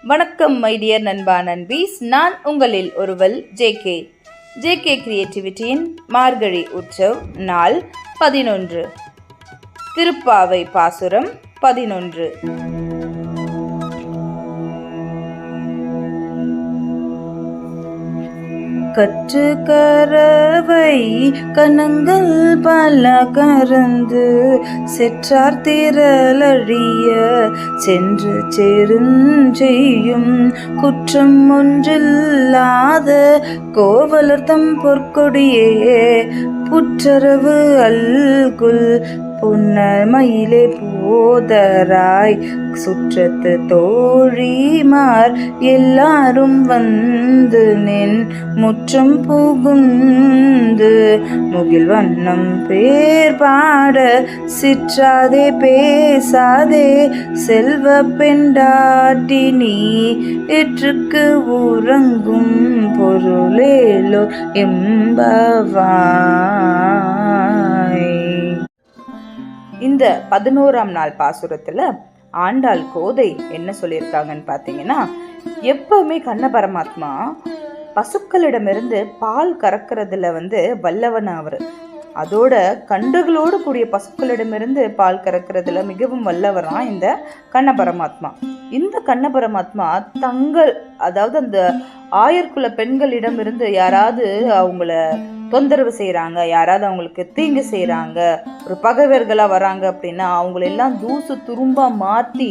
வணக்கம் my dear நண்பா நண்பீஸ், நான் உங்களில் ஒருவள் ஜேகே கிரியேட்டிவிட்டியின் மார்கழி உற்சவ் நாள் 11. திருப்பாவை பாசுரம் 11. கற்று கரவை கனங்கள் பல கறந்து செற்றார் திரளழிய சென்று சேருஞ்செய்யும் குற்றம் ஒன்றில்லாத கோவலர்தம் பொற்கொடியே புற்றரவு அல்குல் புன்னமயிலே போதராய் சுற்றத்து தோழிமார் எல்லாரும் வந்து நின் முற்றம் புகுந்து முகில் வண்ணம் பேர் பாட சிற்றாதே பேசாதே செல்வ பெண்டாட்டி நீ இற்றுக்கு உறங்கும் பொருளேலோ எம்பவாய். இந்த 11ஆம் நாள் பாசுரத்துல ஆண்டாள் கோதை என்ன சொல்லியிருக்காங்கன்னு பார்த்தீங்கன்னா, எப்பவுமே கண்ண பரமாத்மா பசுக்களிடமிருந்து பால் கறக்கிறதுல வல்லவன் அவர். அதோட கன்றுகளோடு கூடிய பசுக்களிடமிருந்து பால் கறக்கிறதுல மிகவும் வல்லவரான் இந்த கண்ண பரமாத்மா. இந்த கண்ண பரமாத்மா அதாவது அந்த ஆயர்குல பெண்களிடமிருந்து யாராவது அவங்கள தொந்தரவு செய்கிறாங்க, யாராவது அவங்களுக்கு தீங்கு செய்கிறாங்க, ஒரு பகைவர்களாக வராங்க அப்படின்னா அவங்களெல்லாம் தூசு துரும்பாக மாற்றி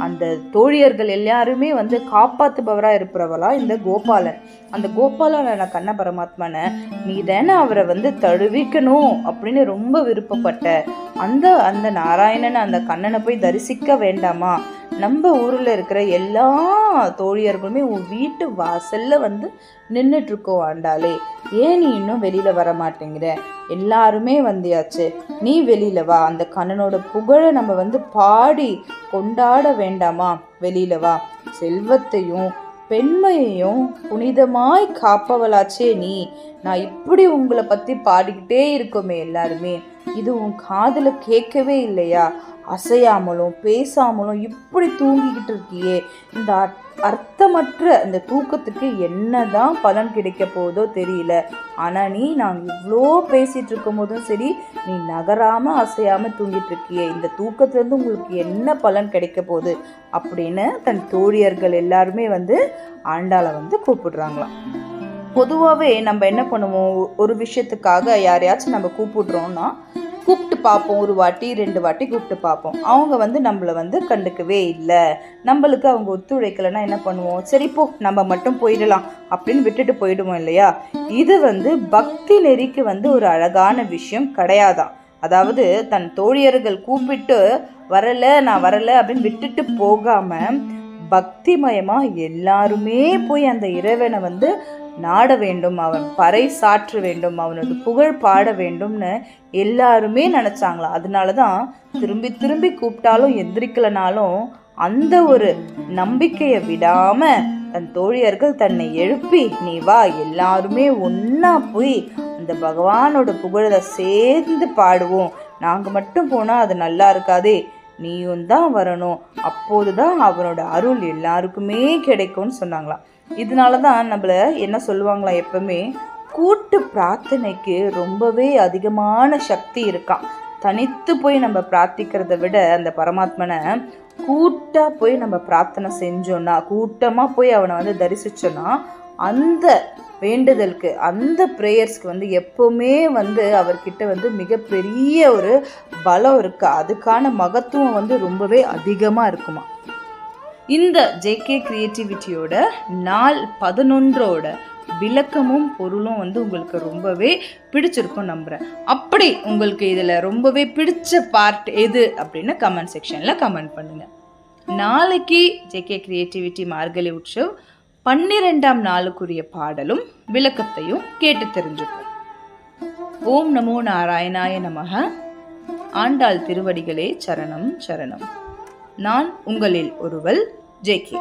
அந்த தோழியர்கள் எல்லாருமே காப்பாற்றுபவராக இருப்பவரா இந்த கோபாலன். அந்த கோபாலன கண்ண பரமாத்மனை நீ தானே அவரை தழுவிக்கணும் அப்படின்னு ரொம்ப விருப்பப்பட்ட அந்த நாராயணனை அந்த கண்ணனை போய் தரிசிக்க வேண்டாமா? நம்ம ஊரில் இருக்கிற எல்லா தோழியர்களுமே உன் வீட்டு வாசல்ல நின்றுட்டு இருக்கோம் ஆண்டாளே, ஏன் நீ இன்னும் வெளியில வர மாட்டேங்கிற? எல்லாருமே வந்தியாச்சு, நீ வெளியில வா, அந்த கண்ணனோட புகழை நம்ம பாடி கொண்டாட வேண்டாமா? வெளியில வா, செல்வத்தையும் பெண்மையையும் புனிதமாய் காப்பவளாச்சே நீ. நான் இப்படி உங்களை பத்தி பாடிக்கிட்டே இருக்கோமே எல்லாருமே, இது உன் காதுல கேட்கவே இல்லையா? அசையாமலும் பேசாமலும் இப்படி தூங்கிக்கிட்டு இருக்கியே, இந்த அர்த்தமற்ற இந்த தூக்கத்துக்கு என்னதான் பலன் கிடைக்க போதோ தெரியல. ஆனா நீ நாங்கள் இவ்வளோ பேசிட்டு இருக்கும் போதும் சரி, நீ நகராம அசையாம தூங்கிட்டு இருக்கியே, இந்த தூக்கத்திலேருந்து உங்களுக்கு என்ன பலன் கிடைக்க போகுது அப்படின்னு தன் தோழியர்கள் எல்லாருமே ஆண்டாளை கூப்பிடுறாங்களாம். பொதுவாகவே நம்ம என்ன பண்ணுவோம், ஒரு விஷயத்துக்காக யாரையாச்சும் நம்ம கூப்பிடுறோம்னா கூப்பிட்டு பார்ப்போம், ஒரு வாட்டி 2 வாட்டி கூப்பிட்டு பார்ப்போம். அவங்க நம்மளை கண்டுக்கவே இல்லை, நம்மளுக்கு அவங்க ஒத்துழைக்கலைன்னா என்ன பண்ணுவோம், சரி போ நம்ம மட்டும் போயிடலாம் அப்படின்னு விட்டுட்டு போயிடுவோம் இல்லையா? இது பக்தி நெறிக்கு ஒரு அழகான விஷயம் கிடையாதான். அதாவது தன் தோழியர்கள் கூப்பிட்டு நான் வரல அப்படின்னு விட்டுட்டு போகாம பக்திமயமா எல்லாருமே போய் அந்த இறைவனை நாட வேண்டும், அவன் பறை சாற்ற வேண்டும், அவனோட புகழ் பாட வேண்டும்னு எல்லாருமே நினைச்சாங்களாம். அதனாலதான் திரும்பி திரும்பி கூப்பிட்டாலும் எந்திரிக்கலனாலும் அந்த ஒரு நம்பிக்கையை விடாம தன் தோழியர்கள் தன்னை எழுப்பி நீ வா, எல்லாருமே ஒன்னா போய் அந்த பகவானோட புகழை சேர்ந்து பாடுவோம், நாங்க மட்டும் போனா அது நல்லா இருக்காதே, நீயும் தான் வரணும், அப்போதுதான் அவனோட அருள் எல்லாருக்குமே கிடைக்கும்னு சொன்னாங்களாம். இதனாலதான் நம்மள என்ன சொல்லுவாங்களாம், எப்பவுமே கூட்டு பிரார்த்தனைக்கு ரொம்பவே அதிகமான சக்தி இருக்கான். தனித்து போய் நம்ம பிரார்த்திக்கிறத விட அந்த பரமாத்மனை கூட்டா போய் நம்ம பிரார்த்தனை செஞ்சோம்னா, கூட்டமா போய் அவனை தரிசிச்சோன்னா அந்த வேண்டுதலுக்கு அந்த ப்ரேயர்ஸ்க்கு எப்பவுமே அவர்கிட்ட மிகப்பெரிய ஒரு பலம் இருக்கு, அதுக்கான மகத்துவம் ரொம்பவே அதிகமாக இருக்குமா. இந்த ஜேகே கிரியேட்டிவிட்டியோட நாள் 11ஓட விளக்கமும் பொருளும் உங்களுக்கு ரொம்பவே பிடிச்சிருக்கும் நம்புகிறேன். அப்படி உங்களுக்கு இதில் ரொம்பவே பிடிச்ச பார்ட் எது அப்படின்னு கமெண்ட் செக்ஷனில் கமெண்ட் பண்ணுங்கள். நாளைக்கு ஜேகே கிரியேட்டிவிட்டி மார்கழி உற்சவ் 12ஆம் நாளுக்குரிய பாடலும் விளக்கத்தையும் கேட்டு தெரிஞ்சுப்போம். ஓம் நமோ நாராயணாய நமக. ஆண்டாள் திருவடிகளே சரணம் சரணம். நான் உங்களில் ஒருவள் ஜேகே.